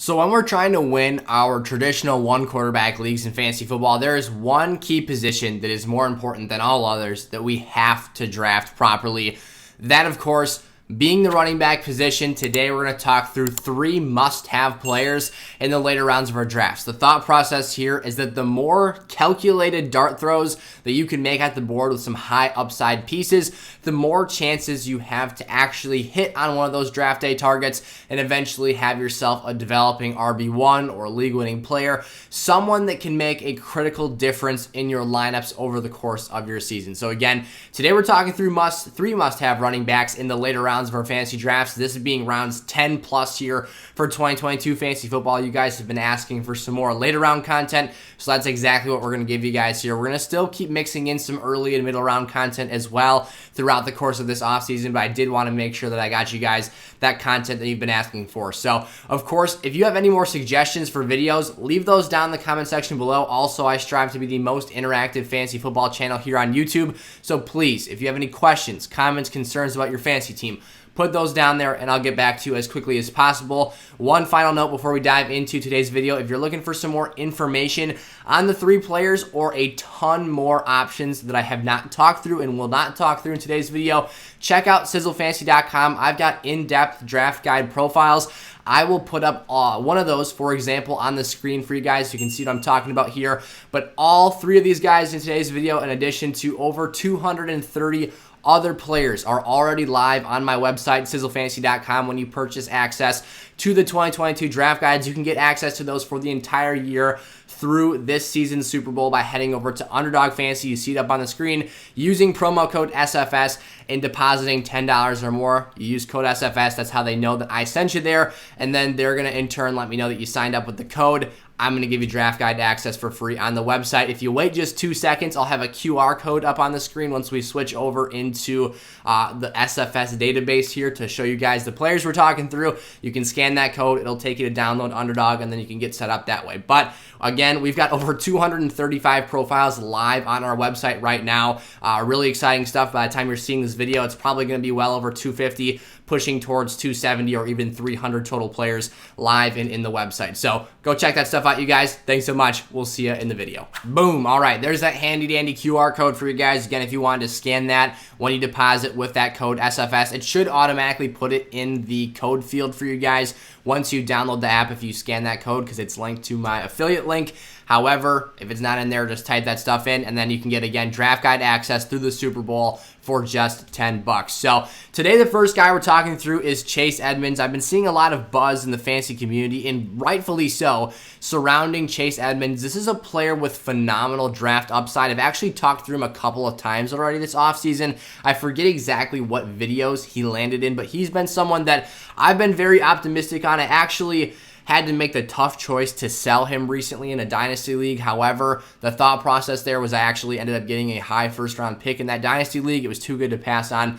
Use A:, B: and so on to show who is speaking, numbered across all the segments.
A: So when we're trying to win our traditional one quarterback leagues in fantasy football, there is one key position that is more important than all others that we have to draft properly. That, of course, being the running back position. Today we're going to talk through 3 must-have players in the later rounds of our drafts. The thought process here is that the more calculated dart throws that you can make at the board with some high upside pieces, the more chances you have to actually hit on one of those draft day targets and eventually have yourself a developing RB1 or league-winning player, someone that can make a critical difference in your lineups over the course of your season. So again, today we're talking through 3 must-have running backs in the later rounds of our fantasy drafts. This is being rounds 10 plus here for 2022 fantasy football. You guys have been asking for some more later round content, so that's exactly what we're going to give you guys here. We're going to still keep mixing in some early and middle round content as well throughout the course of this offseason, but I did want to make sure that I got you guys that content that you've been asking for. So, of course, if you have any more suggestions for videos, leave those down in the comment section below. Also, I strive to be the most interactive fantasy football channel here on YouTube, so please, if you have any questions, comments, concerns about your fantasy team, put those down there and I'll get back to you as quickly as possible. One final note before we dive into today's video: if you're looking for some more information on the 3 players or a ton more options that I have not talked through and will not talk through in today's video, check out sizzlefantasy.com. I've got in-depth draft guide profiles. I will put up one of those, for example, on the screen for you guys so you can see what I'm talking about here. But all 3 of these guys in today's video, in addition to over 230 other players, are already live on my website, sizzlefantasy.com. When you purchase access to the 2022 draft guides, you can get access to those for the entire year through this season's Super Bowl by heading over to Underdog Fantasy. You see it up on the screen, using promo code SFS and depositing $10 or more. You use code SFS. That's how they know that I sent you there, and then they're going to in turn let me know that you signed up with the code. I'm going to give you draft guide access for free on the website. If you wait just 2 seconds, I'll have a QR code up on the screen once we switch over into the SFS database here to show you guys the players we're talking through. You can scan that code. It'll take you to download Underdog, and then you can get set up that way. But again, we've got over 235 profiles live on our website right now. Really exciting stuff. By the time you're seeing this video, it's probably going to be well over 250, pushing towards 270 or even 300 total players live in the website. So go check that stuff out, you guys. Thanks so much. We'll see you in the video. Boom. All right, there's that handy dandy QR code for you guys. Again, if you wanted to scan that when you deposit with that code SFS, it should automatically put it in the code field for you guys once you download the app if you scan that code, because it's linked to my affiliate link. However, if it's not in there, just type that stuff in, and then you can get, again, draft guide access through the Super Bowl for just $10. So today, the first guy we're talking through is Chase Edmonds. I've been seeing a lot of buzz in the fantasy community, and rightfully so, surrounding Chase Edmonds. This is a player with phenomenal draft upside. I've actually talked through him a couple of times already this offseason. I forget exactly what videos he landed in, but he's been someone that I've been very optimistic on. I actually had to make the tough choice to sell him recently in a Dynasty league. However, the thought process there was I actually ended up getting a high first-round pick in that Dynasty league. It was too good to pass on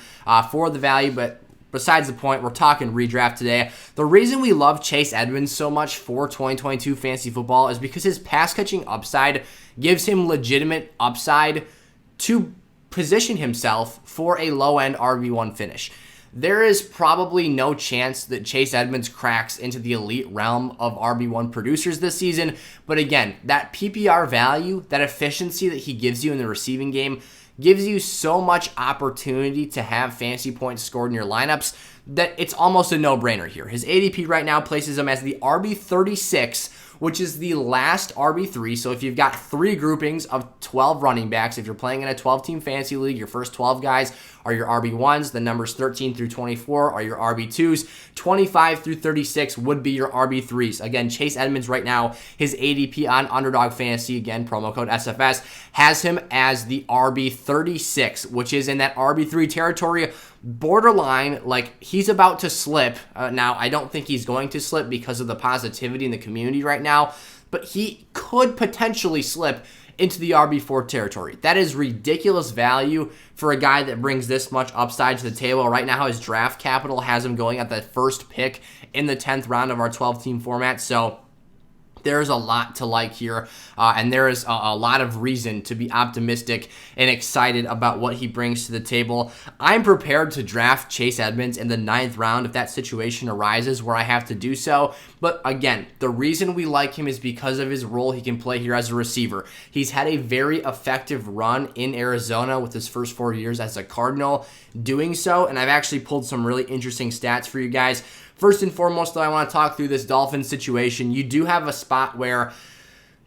A: for the value, but besides the point, we're talking redraft today. The reason we love Chase Edmonds so much for 2022 fantasy football is because his pass-catching upside gives him legitimate upside to position himself for a low-end RB1 finish. There is probably no chance that Chase Edmonds cracks into the elite realm of RB1 producers this season, but again, that PPR value, that efficiency that he gives you in the receiving game, gives you so much opportunity to have fantasy points scored in your lineups that it's almost a no-brainer here. His ADP right now places him as the RB36, which is the last RB3. So if you've got 3 groupings of 12 running backs, if you're playing in a 12-team fantasy league, your first 12 guys are your RB1s. The numbers 13 through 24 are your RB2s. 25 through 36 would be your RB3s. Again, Chase Edmonds right now, his ADP on Underdog Fantasy, again, promo code SFS, has him as the RB36, which is in that RB3 territory, borderline, like he's about to slip. Now, I don't think he's going to slip because of the positivity in the community right now, but he could potentially slip into the RB4 territory. That is ridiculous value for a guy that brings this much upside to the table. Right now, his draft capital has him going at the first pick in the 10th round of our 12-team format. So There's a lot to like here, and there is a lot of reason to be optimistic and excited about what he brings to the table. I'm prepared to draft Chase Edmonds in the 9th round if that situation arises where I have to do so. But again, the reason we like him is because of his role he can play here as a receiver. He's had a very effective run in Arizona with his first 4 years as a Cardinal doing so, and I've actually pulled some really interesting stats for you guys. First and foremost, though, I want to talk through this Dolphins situation. You do have a spot where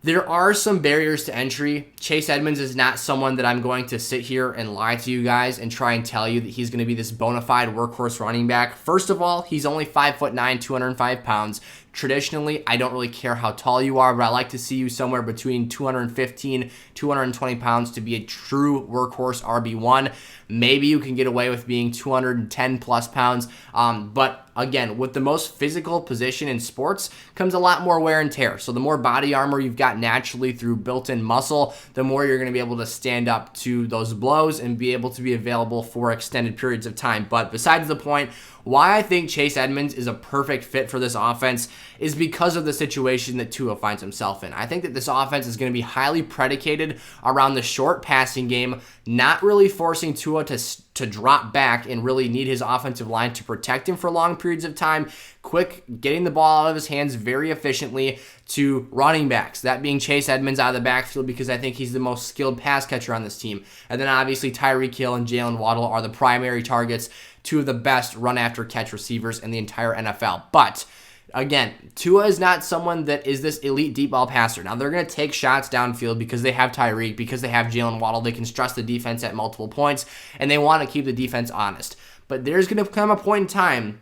A: there are some barriers to entry. Chase Edmonds is not someone that I'm going to sit here and lie to you guys and try and tell you that he's going to be this bona fide workhorse running back. First of all, he's only 5'9", 205 pounds. Traditionally, I don't really care how tall you are, but I like to see you somewhere between 215, 220 pounds to be a true workhorse RB1. Maybe you can get away with being 210 plus pounds, but again, with the most physical position in sports comes a lot more wear and tear. So the more body armor you've got naturally through built-in muscle, the more you're going to be able to stand up to those blows and be able to be available for extended periods of time. But besides the point, why I think Chase Edmonds is a perfect fit for this offense is because of the situation that Tua finds himself in. I think that this offense is going to be highly predicated around the short passing game, not really forcing Tua to drop back and really need his offensive line to protect him for long periods of time. Quick, getting the ball out of his hands very efficiently to running backs, that being Chase Edmonds out of the backfield because I think he's the most skilled pass catcher on this team. And then obviously Tyreek Hill and Jalen Waddle are the primary targets, two of the best run-after-catch receivers in the entire NFL. But again, Tua is not someone that is this elite deep ball passer. Now, they're going to take shots downfield because they have Tyreek, because they have Jalen Waddle. They can stress the defense at multiple points, and they want to keep the defense honest. But there's going to come a point in time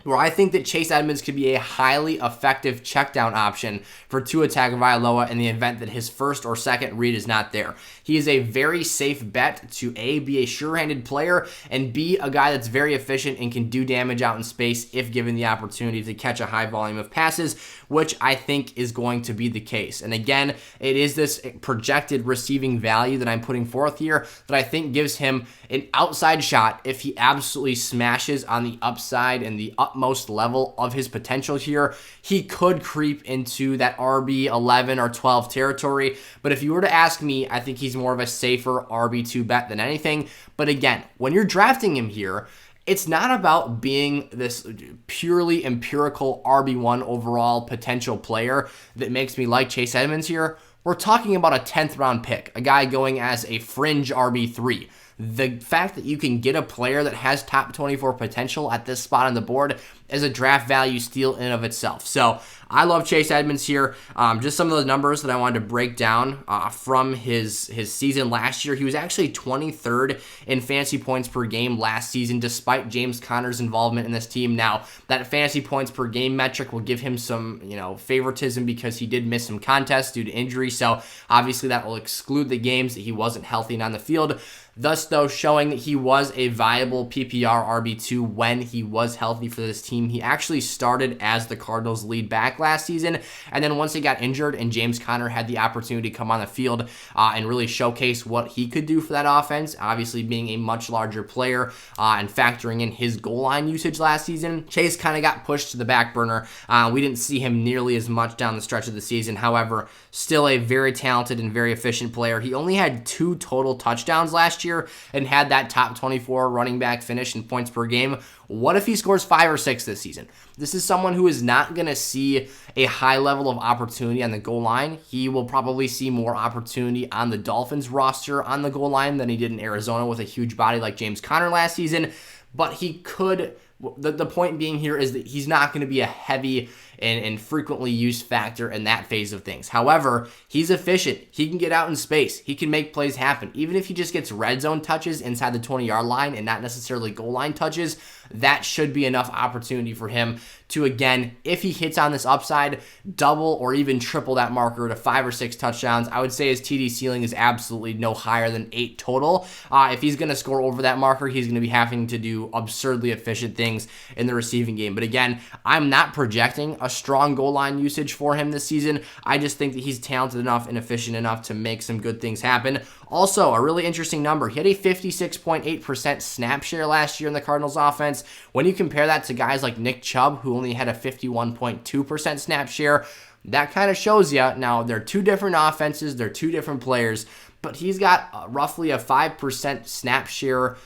A: where I think that Chase Edmonds could be a highly effective checkdown option for Tua Tagovailoa in the event that his first or second read is not there. He is a very safe bet to A, be a sure-handed player, and B, a guy that's very efficient and can do damage out in space if given the opportunity to catch a high volume of passes, which I think is going to be the case. And again, it is this projected receiving value that I'm putting forth here that I think gives him an outside shot if he absolutely smashes on the upside and the utmost level of his potential here. He could creep into that RB 11 or 12 territory, but if you were to ask me, I think he's more of a safer RB2 bet than anything. But again, when you're drafting him here, it's not about being this purely empirical RB1 overall potential player that makes me like Chase Edmonds here. We're talking about a 10th round pick, a guy going as a fringe RB3. The fact that you can get a player that has top 24 potential at this spot on the board is a draft value steal in and of itself. So I love Chase Edmonds here. Just some of the numbers that I wanted to break down from his season last year. He was actually 23rd in fantasy points per game last season, despite James Conner's involvement in this team. Now, that fantasy points per game metric will give him some, favoritism because he did miss some contests due to injury. So obviously that will exclude the games that he wasn't healthy and on the field. Thus, though, showing that he was a viable PPR RB2 when he was healthy for this team. He actually started as the Cardinals' lead back last season, and then once he got injured and James Conner had the opportunity to come on the field and really showcase what he could do for that offense, obviously being a much larger player and factoring in his goal line usage last season, Chase kind of got pushed to the back burner. We didn't see him nearly as much down the stretch of the season. However, still a very talented and very efficient player. He only had 2 total touchdowns last year and had that top 24 running back finish in points per game. What if he scores 5 or 6 this season? This is someone who is not going to see a high level of opportunity on the goal line. He will probably see more opportunity on the Dolphins roster on the goal line than he did in Arizona with a huge body like James Conner last season. But he could, the point being here is that he's not going to be a heavy and frequently used factor in that phase of things. However, he's efficient. He can get out in space. He can make plays happen. Even if he just gets red zone touches inside the 20-yard line and not necessarily goal line touches, that should be enough opportunity for him to, again, if he hits on this upside, double or even triple that marker to 5 or 6 touchdowns. I would say his TD ceiling is absolutely no higher than 8 total. If he's going to score over that marker, he's going to be having to do absurdly efficient things in the receiving game. But again, I'm not projecting a a strong goal line usage for him this season. I just think that he's talented enough and efficient enough to make some good things happen. Also, a really interesting number. He had a 56.8% snap share last year in the Cardinals offense. When you compare that to guys like Nick Chubb, who only had a 51.2% snap share, that kind of shows you. Now, they're two different offenses. They're two different players. But he's got roughly a 5% snap share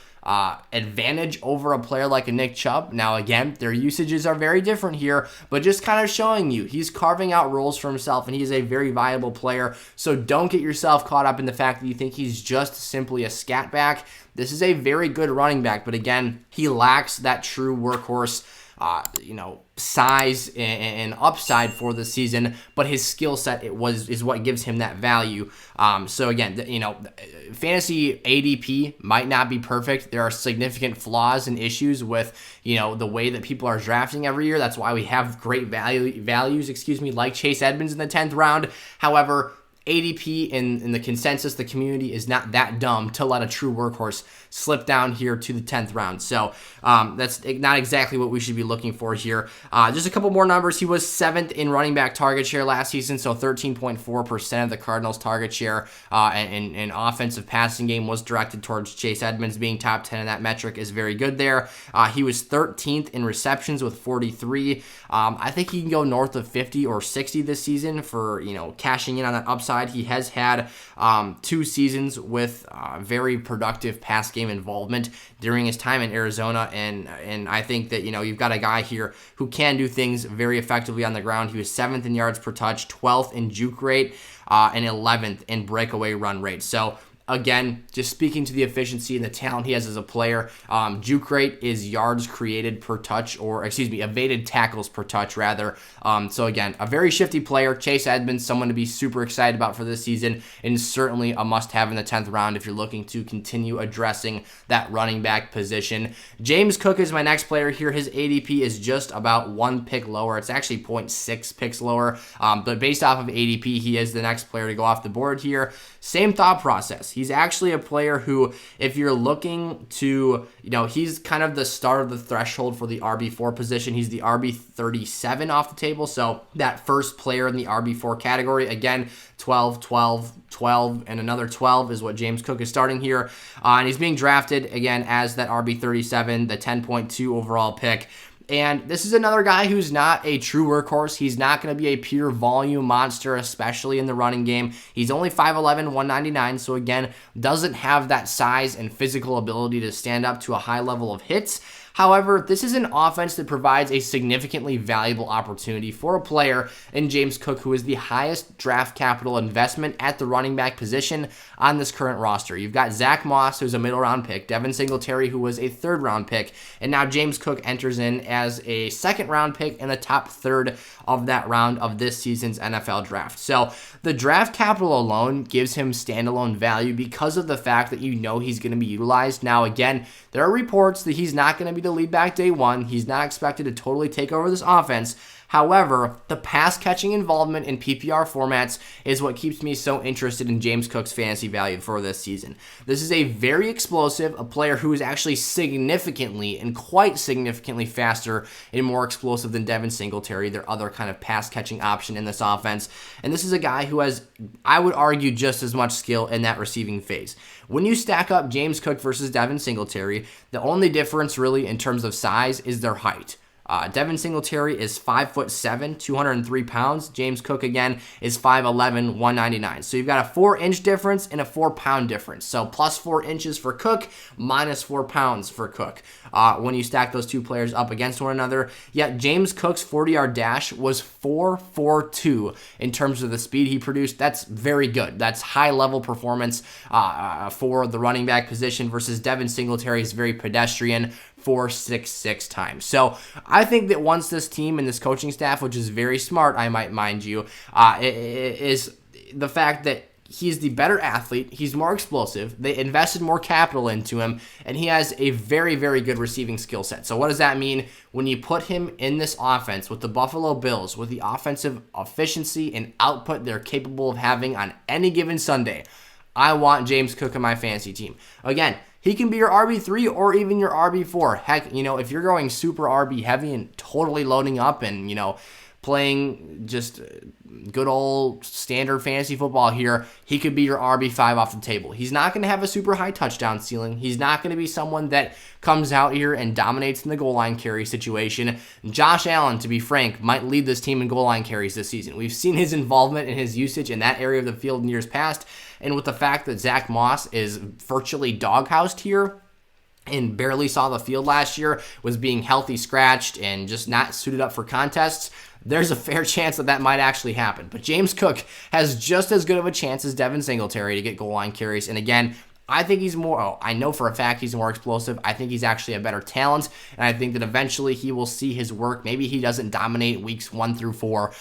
A: advantage over a player like a Nick Chubb. Now, again, their usages are very different here, but just kind of showing you he's carving out roles for himself, and he's a very viable player. So don't get yourself caught up in the fact that you think he's just simply a scat back. This is a very good running back, but again, he lacks that true workhorse size and upside for the season, but his skill set is what gives him that value. So again, fantasy ADP might not be perfect. There are significant flaws and issues with the way that people are drafting every year. That's why we have great values, like Chase Edmonds in the 10th round. However, ADP in the consensus, the community is not that dumb to let a true workhorse slip down here to the 10th round. So that's not exactly what we should be looking for here. Just a couple more numbers. He was 7th in running back target share last season, so 13.4% of the Cardinals' target share and offensive passing game was directed towards Chase Edmonds. Being top 10 in that metric is very good there. He was 13th in receptions with 43. I think he can go north of 50 or 60 this season for cashing in on that upside. He has had 2 seasons with very productive pass game involvement during his time in Arizona, and I think that you've got a guy here who can do things very effectively on the ground. He was 7th in yards per touch, 12th in juke rate, and 11th in breakaway run rate. So again, just speaking to the efficiency and the talent he has as a player, juke rate is yards created per touch, evaded tackles per touch, rather. So again, a very shifty player. Chase Edmonds, someone to be super excited about for this season, and certainly a must-have in the 10th round if you're looking to continue addressing that running back position. James Cook is my next player here. His ADP is just about 1 pick lower. It's actually 0.6 picks lower, but based off of ADP, he is the next player to go off the board here. Same thought process. He's actually a player who, if you're looking to, he's kind of the start of the threshold for the RB4 position. He's the RB37 off the table, so that first player in the RB4 category. Again, 12, 12, 12, and another 12 is what James Cook is starting here. And he's being drafted, again, as that RB37, the 10.2 overall pick. And this is another guy who's not a true workhorse. He's not going to be a pure volume monster, especially in the running game. He's only 5'11", 199, so again, doesn't have that size and physical ability to stand up to a high level of hits. However, this is an offense that provides a significantly valuable opportunity for a player in James Cook, who is the highest draft capital investment at the running back position on this current roster. You've got Zach Moss, who's a middle round pick, Devin Singletary, who was a 3rd round pick, and now James Cook enters in as a 2nd round pick in the top 3rd of that round of this season's NFL draft. So the draft capital alone gives him standalone value because of the fact that he's going to be utilized. Now, again, there are reports that he's not going to be the lead back day one. He's not expected to totally take over this offense. However, the pass-catching involvement in PPR formats is what keeps me so interested in James Cook's fantasy value for this season. This is a very explosive, a player who is actually significantly and quite significantly faster and more explosive than Devin Singletary, their other kind of pass-catching option in this offense. And this is a guy who has, I would argue, just as much skill in that receiving phase. When you stack up James Cook versus Devin Singletary, the only difference really in terms of size is their height. Devin Singletary is 5'7", 203 pounds. James Cook, again, is 5'11", 199. So you've got a 4-inch difference and a 4-pound difference. So plus 4 inches for Cook, minus 4 pounds for Cook when you stack those two players up against one another. Yet James Cook's 40-yard dash was 4.42 in terms of the speed he produced. That's very good. That's high-level performance for the running back position versus Devin Singletary's very pedestrian 4.66 times. So I think that once this team and this coaching staff, which is very smart, I might mind you, is the fact that he's the better athlete, he's more explosive, they invested more capital into him, and he has a very, very good receiving skill set. So what does that mean? When you put him in this offense with the Buffalo Bills, with the offensive efficiency and output they're capable of having on any given Sunday, I want James Cook on my fantasy team. Again, he can be your RB3 or even your RB4. Heck, if you're going super RB heavy and totally loading up and, playing just good old standard fantasy football here, he could be your RB5 off the table. He's not going to have a super high touchdown ceiling. He's not going to be someone that comes out here and dominates in the goal line carry situation. Josh Allen, to be frank, might lead this team in goal line carries this season. We've seen his involvement and his usage in that area of the field in years past, and with the fact that Zach Moss is virtually doghoused here and barely saw the field last year, was being healthy scratched and just not suited up for contests, there's a fair chance that might actually happen. But James Cook has just as good of a chance as Devin Singletary to get goal line carries. And again, I think he's more, I know for a fact he's more explosive. I think he's actually a better talent, and I think that eventually he will see his work. Maybe he doesn't dominate weeks 1 through 4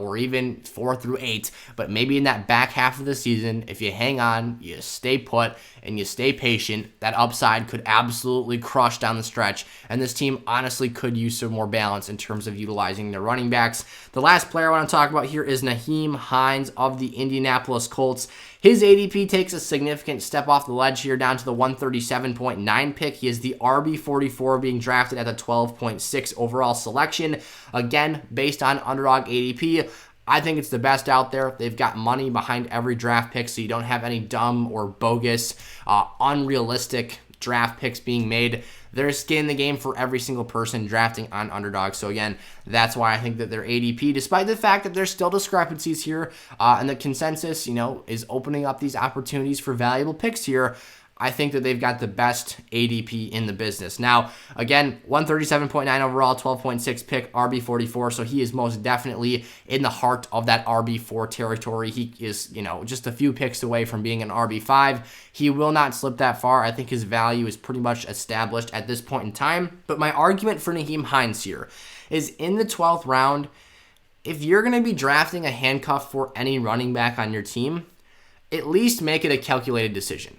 A: or even 4 through 8, but maybe in that back half of the season, if you hang on, you stay put, and you stay patient, that upside could absolutely crush down the stretch, and this team honestly could use some more balance in terms of utilizing their running backs. The last player I want to talk about here is Nyheim Hines of the Indianapolis Colts. His ADP takes a significant step off the ledge here down to the 137.9 pick. He is the RB44 being drafted at the 12.6 overall selection. Again, based on Underdog ADP, I think it's the best out there. They've got money behind every draft pick, so you don't have any dumb or bogus, unrealistic draft picks being made. There's skin in the game for every single person drafting on Underdog. So again, that's why I think that their ADP, despite the fact that there's still discrepancies here, and the consensus, is opening up these opportunities for valuable picks here, I think that they've got the best ADP in the business. Now, again, 137.9 overall, 12.6 pick, RB44, so he is most definitely in the heart of that RB4 territory. He is, just a few picks away from being an RB5. He will not slip that far. I think his value is pretty much established at this point in time. But my argument for Nyheim Hines here is in the 12th round, if you're going to be drafting a handcuff for any running back on your team, at least make it a calculated decision.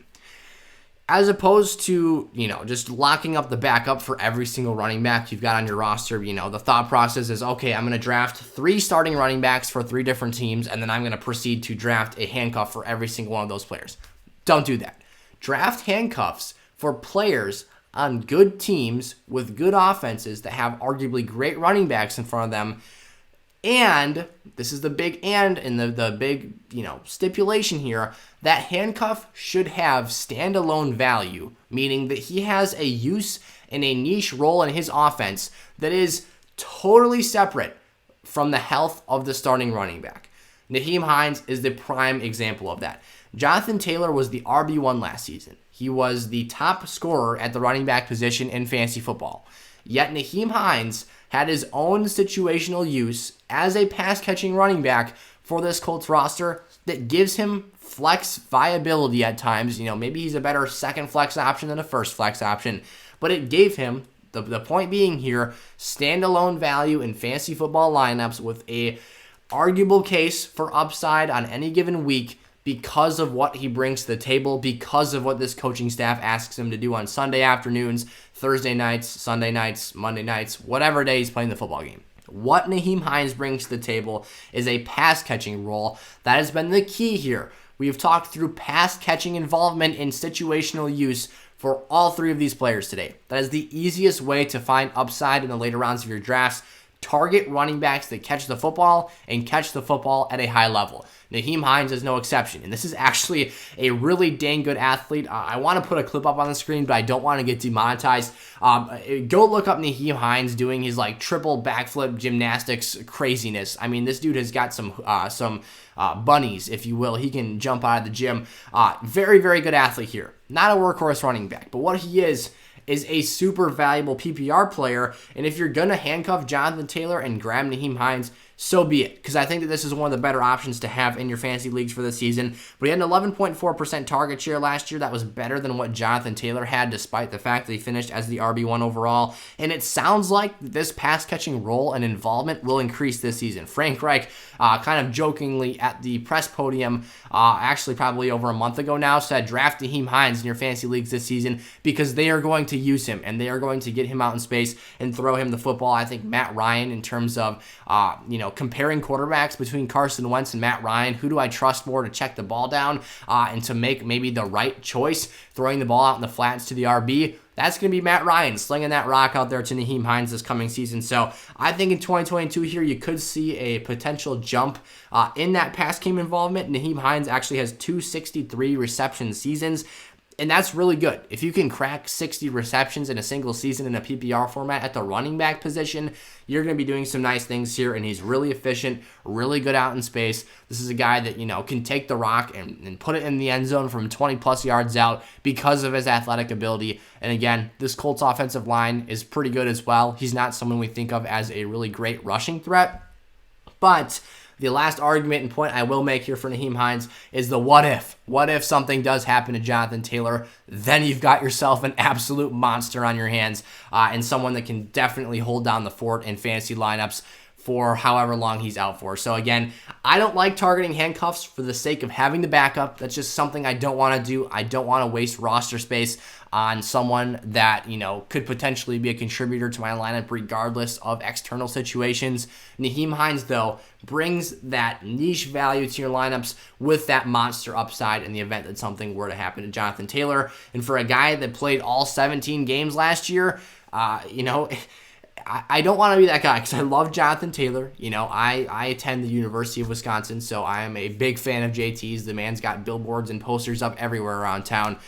A: As opposed to, just locking up the backup for every single running back you've got on your roster. The thought process is, okay, I'm going to draft 3 starting running backs for 3 different teams, and then I'm going to proceed to draft a handcuff for every single one of those players. Don't do that. Draft handcuffs for players on good teams with good offenses that have arguably great running backs in front of them. And this is the big and the big, stipulation here, that handcuff should have standalone value, meaning that he has a use and a niche role in his offense that is totally separate from the health of the starting running back. Nyheim Hines is the prime example of that. Jonathan Taylor was the RB1 last season. He was the top scorer at the running back position in fantasy football. Yet Nyheim Hines had his own situational use as a pass-catching running back for this Colts roster that gives him flex viability at times. Maybe he's a better second flex option than a first flex option, but it gave him, the point being here, standalone value in fantasy football lineups with a arguable case for upside on any given week because of what he brings to the table, because of what this coaching staff asks him to do on Sunday afternoons, Thursday nights, Sunday nights, Monday nights, whatever day he's playing the football game. What Nyheim Hines brings to the table is a pass-catching role. That has been the key here. We've talked through pass-catching involvement in situational use for all 3 of these players today. That is the easiest way to find upside in the later rounds of your drafts. Target running backs that catch the football and catch the football at a high level. Nyheim Hines is no exception, and this is actually a really dang good athlete. I want to put a clip up on the screen, but I don't want to get demonetized. Go look up Nyheim Hines doing his triple backflip gymnastics craziness. I mean, this dude has got some bunnies, if you will. He can jump out of the gym. Very, very good athlete here. Not a workhorse running back, but what he is a super valuable PPR player, and if you're going to handcuff Jonathan Taylor and grab Nyheim Hines, so be it, because I think that this is one of the better options to have in your fantasy leagues for this season. But he had an 11.4% target share last year. That was better than what Jonathan Taylor had, despite the fact that he finished as the RB1 overall. And it sounds like this pass-catching role and involvement will increase this season. Frank Reich, kind of jokingly at the press podium, actually probably over a month ago now, said draft Nyheim Hines in your fantasy leagues this season because they are going to use him and they are going to get him out in space and throw him the football. I think Matt Ryan, in terms of comparing quarterbacks between Carson Wentz and Matt Ryan, who do I trust more to check the ball down and to make maybe the right choice, throwing the ball out in the flats to the RB? That's going to be Matt Ryan slinging that rock out there to Nyheim Hines this coming season. So I think in 2022 here, you could see a potential jump in that pass game involvement. Nyheim Hines actually has 263 reception seasons. And that's really good. If you can crack 60 receptions in a single season in a PPR format at the running back position, you're going to be doing some nice things here. And he's really efficient, really good out in space. This is a guy that, can take the rock and put it in the end zone from 20 plus yards out because of his athletic ability. And again, this Colts offensive line is pretty good as well. He's not someone we think of as a really great rushing threat, but the last argument and point I will make here for Nyheim Hines is the what if. What if something does happen to Jonathan Taylor? Then you've got yourself an absolute monster on your hands and someone that can definitely hold down the fort in fantasy lineups for however long he's out for. So again, I don't like targeting handcuffs for the sake of having the backup. That's just something I don't want to do. I don't want to waste roster space on someone that, could potentially be a contributor to my lineup regardless of external situations. Nyheim Hines, though, brings that niche value to your lineups with that monster upside in the event that something were to happen to Jonathan Taylor. And for a guy that played all 17 games last year, I don't want to be that guy because I love Jonathan Taylor. I attend the University of Wisconsin, so I am a big fan of JT's. The man's got billboards and posters up everywhere around town.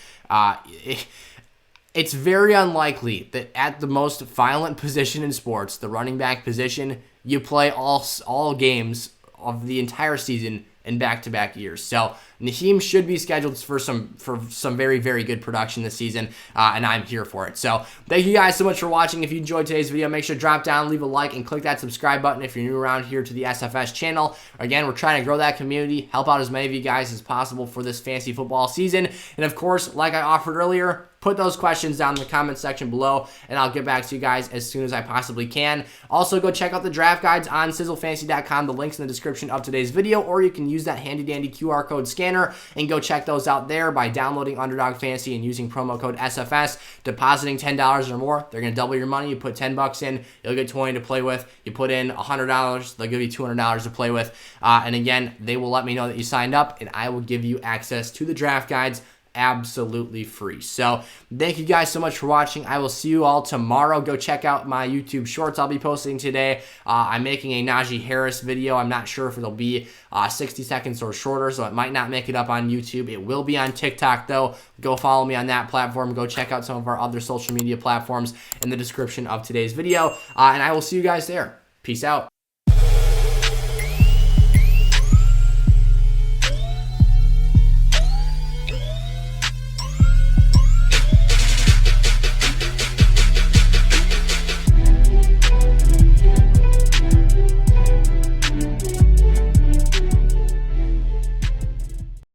A: It's very unlikely that at the most violent position in sports, the running back position, you play all games of the entire season in back-to-back years. So Nyheim should be scheduled for some very, very good production this season, and I'm here for it. So thank you guys so much for watching. If you enjoyed today's video, make sure to drop down, leave a like, and click that subscribe button if you're new around here to the SFS channel. Again, we're trying to grow that community, help out as many of you guys as possible for this fantasy football season. And of course, like I offered earlier, put those questions down in the comment section below, and I'll get back to you guys as soon as I possibly can. Also, go check out the draft guides on sizzlefantasy.com. The link's in the description of today's video, or you can use that handy-dandy QR code scanner and go check those out there by downloading Underdog Fantasy and using promo code SFS, depositing $10 or more. They're going to double your money. You put $10 in, you'll get $20 to play with. You put in $100, they'll give you $200 to play with. And again, they will let me know that you signed up, and I will give you access to the draft guides absolutely free. So thank you guys so much for watching. I will see you all tomorrow. Go check out my YouTube shorts I'll be posting today. I'm making a Najee Harris video. I'm not sure if it'll be 60 seconds or shorter, so it might not make it up on YouTube. It will be on TikTok though. Go follow me on that platform. Go check out some of our other social media platforms in the description of today's video. And I will see you guys there. Peace out.